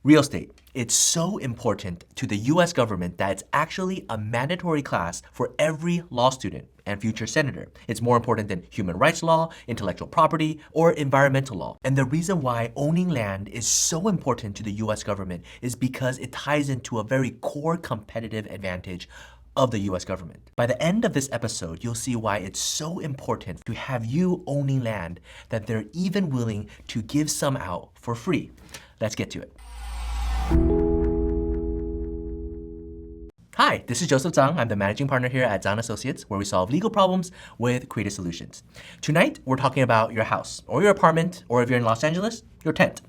Real estate. It's so important to the US government that it's actually a mandatory class for every law student and future senator. It's more important than human rights law, intellectual property, or environmental law. And the reason why owning land is so important to the US government is because it ties into a very core competitive advantage of the US government. By the end of this episode, you'll see why it's so important to have you owning land that they're even willing to give some out for free. Let's get to it. Hi, this is Joseph Zhang. I'm the managing partner here at Zhang Associates, where we solve legal problems with creative solutions. Tonight, we're talking about your house, or your apartment, or if you're in Los Angeles, your tent.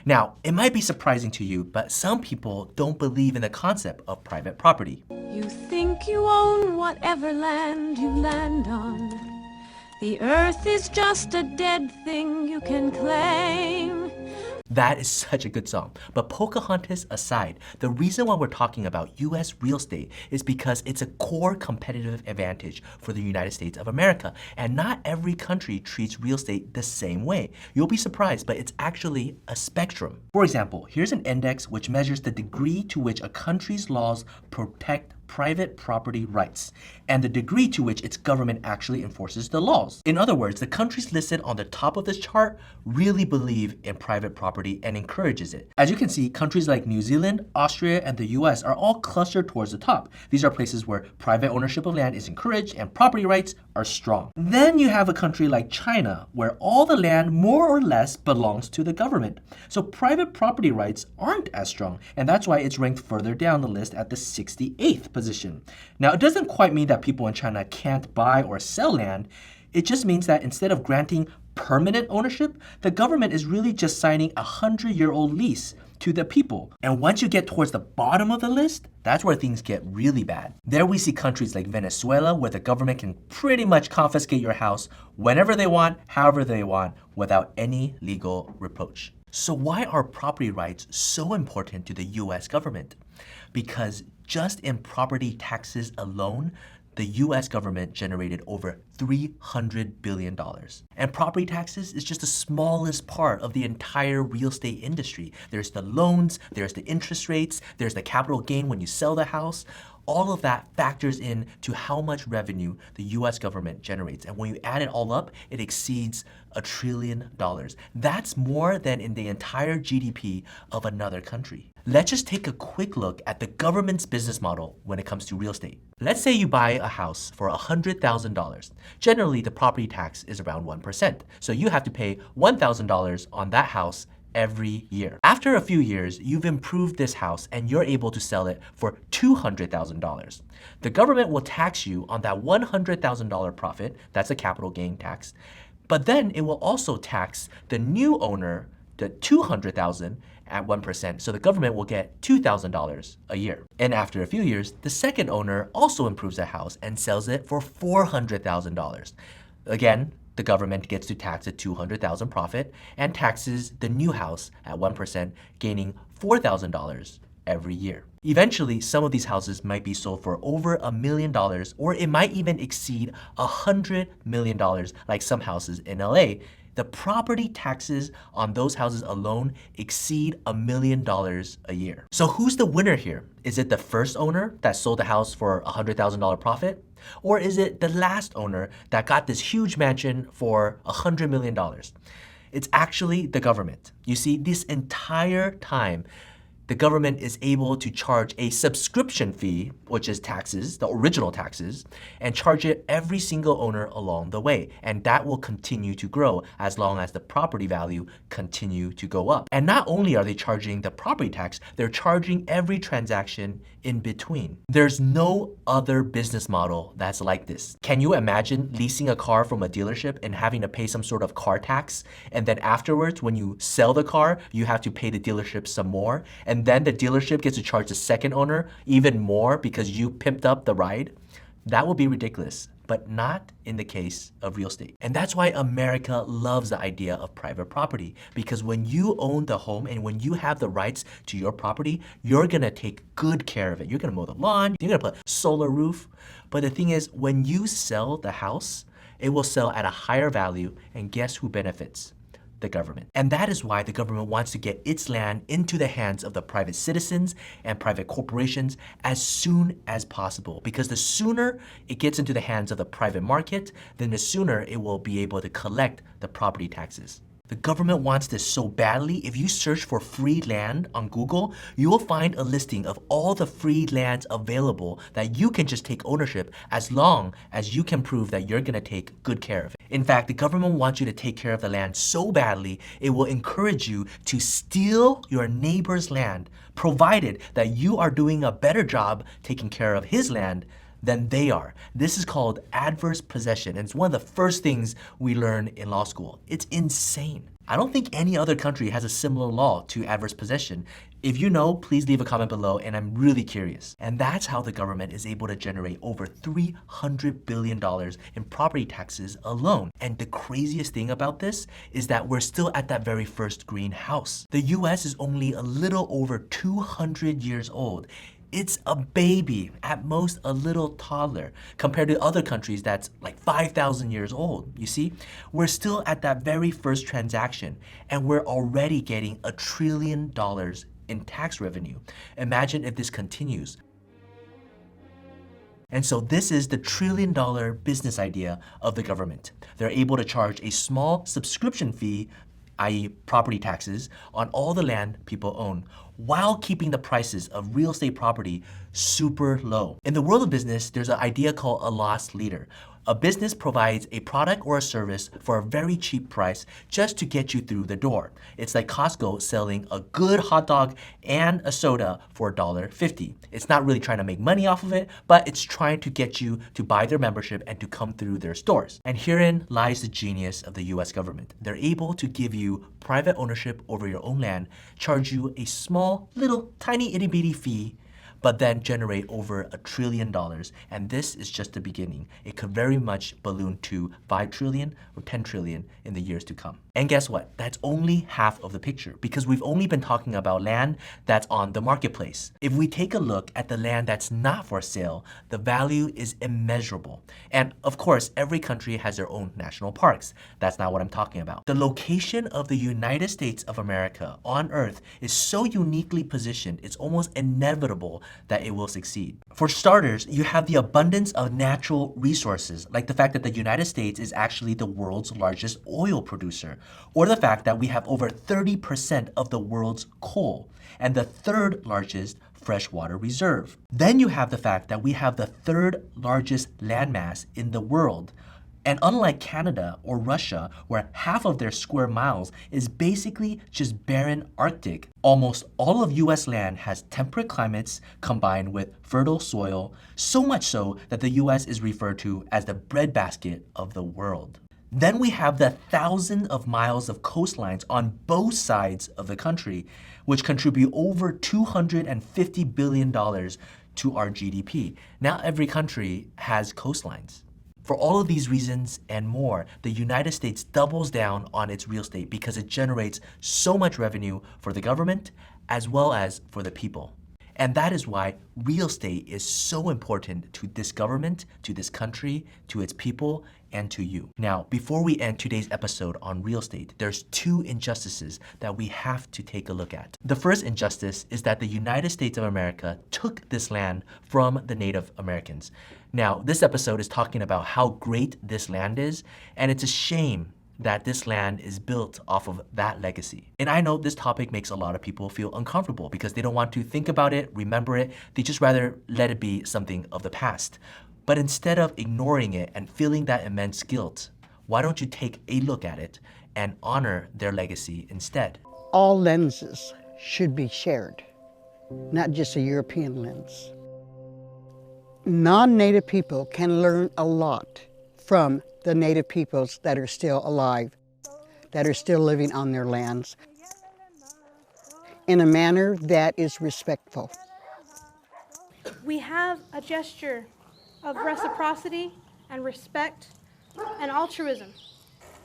Now, it might be surprising to you, but some people don't believe in the concept of private property. You think you own whatever land you land on. The earth is just a dead thing you can claim. That is such a good song. But Pocahontas aside, the reason why we're talking about US real estate is because it's a core competitive advantage for the United States of America. And not every country treats real estate the same way. You'll be surprised, but it's actually a spectrum. For example, here's an index which measures the degree to which a country's laws protect private property rights, and the degree to which its government actually enforces the laws. In other words, the countries listed on the top of this chart really believe in private property and encourages it. As you can see, countries like New Zealand, Austria, and the US are all clustered towards the top. These are places where private ownership of land is encouraged and property rights are strong. Then you have a country like China, where all the land more or less belongs to the government. So private property rights aren't as strong, and that's why it's ranked further down the list at the 68th position. Now, it doesn't quite mean that people in China can't buy or sell land. It just means that instead of granting permanent ownership, the government is really just signing a 100-year-old lease to the people. And once you get towards the bottom of the list, that's where things get really bad. There we see countries like Venezuela, where the government can pretty much confiscate your house whenever they want, however they want, without any legal reproach. So why are property rights so important to the US government? Because just in property taxes alone, the US government generated over $300 billion. And property taxes is just the smallest part of the entire real estate industry. There's the loans, there's the interest rates, there's the capital gain when you sell the house. All of that factors in to how much revenue the US government generates. And when you add it all up, it exceeds $1 trillion. That's more than in the entire GDP of another country. Let's just take a quick look at the government's business model when it comes to real estate. Let's say you buy a house for $100,000. Generally, the property tax is around 1%. So you have to pay $1,000 on that house every year. After a few years, you've improved this house and you're able to sell it for $200,000. The government will tax you on that $100,000 profit, that's a capital gain tax, but then it will also tax the new owner, the $200,000 at 1%, so the government will get $2,000 a year. And after a few years, the second owner also improves the house and sells it for $400,000. Again, the government gets to tax the $200,000 profit and taxes the new house at 1%, gaining $4,000 every year. Eventually, some of these houses might be sold for over $1 million, or it might even exceed $100 million, like some houses in LA. The property taxes on those houses alone exceed $1 million a year. So who's the winner here? Is it the first owner that sold the house for $100,000 profit? Or is it the last owner that got this huge mansion for $100 million? It's actually the government. You see, this entire time, the government is able to charge a subscription fee, which is taxes, the original taxes, and charge it every single owner along the way. And that will continue to grow as long as the property value continue to go up. And not only are they charging the property tax, they're charging every transaction in between. There's no other business model that's like this. Can you imagine leasing a car from a dealership and having to pay some sort of car tax? And then afterwards, when you sell the car, you have to pay the dealership some more. And then the dealership gets to charge the second owner even more because you pimped up the ride? That would be ridiculous, but not in the case of real estate. And that's why America loves the idea of private property, because when you own the home and when you have the rights to your property, you're gonna take good care of it. You're gonna mow the lawn, you're gonna put solar roof. But the thing is, when you sell the house, it will sell at a higher value, and guess who benefits? the government. And that is why the government wants to get its land into the hands of the private citizens and private corporations as soon as possible. Because the sooner it gets into the hands of the private market, then the sooner it will be able to collect the property taxes. The government wants this so badly, if you search for free land on Google, you will find a listing of all the free lands available that you can just take ownership as long as you can prove that you're gonna take good care of it. In fact, the government wants you to take care of the land so badly, it will encourage you to steal your neighbor's land, provided that you are doing a better job taking care of his land than they are. This is called adverse possession, and it's one of the first things we learn in law school. It's insane. I don't think any other country has a similar law to adverse possession. If you know, please leave a comment below, and I'm really curious. And that's how the government is able to generate over $300 billion in property taxes alone. And the craziest thing about this is that we're still at that very first green house. The US is only a little over 200 years old. It's a baby, at most a little toddler, compared to other countries that's like 5,000 years old. You see, we're still at that very first transaction, and we're already getting $1 trillion in tax revenue. Imagine if this continues. And so this is the $1 trillion business idea of the government. They're able to charge a small subscription fee, i.e. property taxes, on all the land people own, while keeping the prices of real estate property super low. In the world of business, there's an idea called a loss leader. A business provides a product or a service for a very cheap price just to get you through the door. It's like Costco selling a good hot dog and a soda for $1.50. It's not really trying to make money off of it, but it's trying to get you to buy their membership and to come through their stores. And herein lies the genius of the US government. They're able to give you private ownership over your own land, charge you a small, little, tiny, itty bitty fee, but then generate over $1 trillion. And this is just the beginning. It could very much balloon to 5 trillion or 10 trillion in the years to come. And guess what? That's only half of the picture, because we've only been talking about land that's on the marketplace. If we take a look at the land that's not for sale, the value is immeasurable. And of course, every country has their own national parks. That's not what I'm talking about. The location of the United States of America on Earth is so uniquely positioned, it's almost inevitable that it will succeed. For starters, you have the abundance of natural resources, like the fact that the United States is actually the world's largest oil producer, or the fact that we have over 30% of the world's coal and the third largest freshwater reserve. Then you have the fact that we have the third largest landmass in the world. And unlike Canada or Russia, where half of their square miles is basically just barren Arctic, almost all of US land has temperate climates combined with fertile soil, so much so that the US is referred to as the breadbasket of the world. Then we have the thousands of miles of coastlines on both sides of the country, which contribute over $250 billion to our GDP. Now every country has coastlines. For all of these reasons and more, the United States doubles down on its real estate because it generates so much revenue for the government as well as for the people. And that is why real estate is so important to this government, to this country, to its people, and to you. Now, before we end today's episode on real estate, there's two injustices that we have to take a look at. The first injustice is that the United States of America took this land from the Native Americans. Now, this episode is talking about how great this land is, and it's a shame that this land is built off of that legacy. And I know this topic makes a lot of people feel uncomfortable because they don't want to think about it, remember it, they just rather let it be something of the past. But instead of ignoring it and feeling that immense guilt, why don't you take a look at it and honor their legacy instead? All lenses should be shared, not just a European lens. Non-Native people can learn a lot from the Native peoples that are still alive, that are still living on their lands, in a manner that is respectful. We have a gesture of reciprocity and respect and altruism.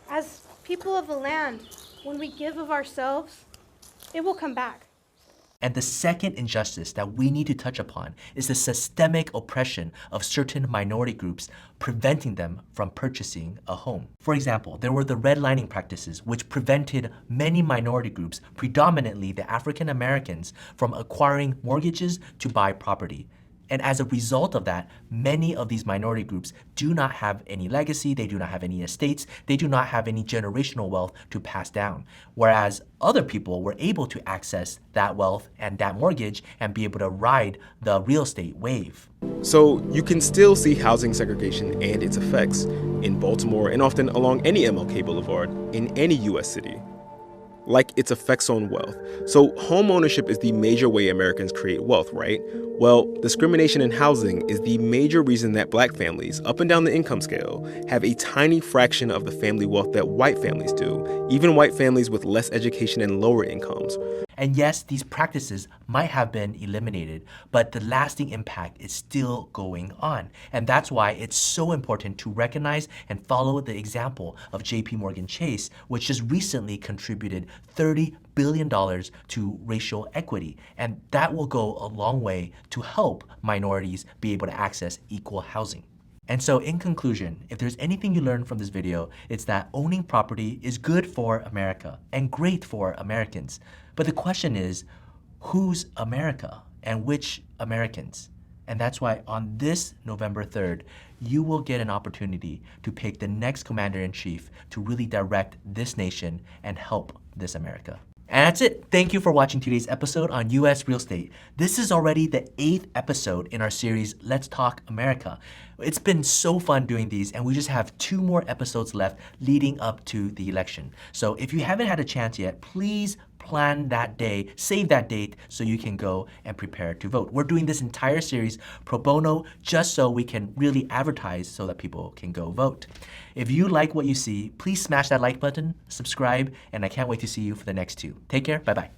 As people of the land, when we give of ourselves, it will come back. And the second injustice that we need to touch upon is the systemic oppression of certain minority groups, preventing them from purchasing a home. For example, there were the redlining practices, which prevented many minority groups, predominantly the African Americans, from acquiring mortgages to buy property. And as a result of that, many of these minority groups do not have any legacy, they do not have any estates, they do not have any generational wealth to pass down. Whereas other people were able to access that wealth and that mortgage and be able to ride the real estate wave. So you can still see housing segregation and its effects in Baltimore and often along any MLK Boulevard in any U.S. city, like its effects on wealth. So home ownership is the major way Americans create wealth, right? Well, discrimination in housing is the major reason that Black families up and down the income scale have a tiny fraction of the family wealth that white families do, even white families with less education and lower incomes. And yes, these practices might have been eliminated, but the lasting impact is still going on. And that's why it's so important to recognize and follow the example of JP Morgan Chase, which just recently contributed $30 billion to racial equity. And that will go a long way to help minorities be able to access equal housing. And so in conclusion, if there's anything you learned from this video, it's that owning property is good for America and great for Americans. But the question is, who's America and which Americans? And that's why on this November 3rd, you will get an opportunity to pick the next commander-in-chief to really direct this nation and help this America. And that's it. Thank you for watching today's episode on U.S. real estate. This is already the 8th episode in our series, Let's Talk America. It's been so fun doing these, and we just have 2 more episodes left leading up to the election. So if you haven't had a chance yet, please plan that day, save that date so you can go and prepare to vote. We're doing this entire series pro bono just so we can really advertise so that people can go vote. If you like what you see, please smash that like button, subscribe, and I can't wait to see you for the next 2. Take care. Bye-bye.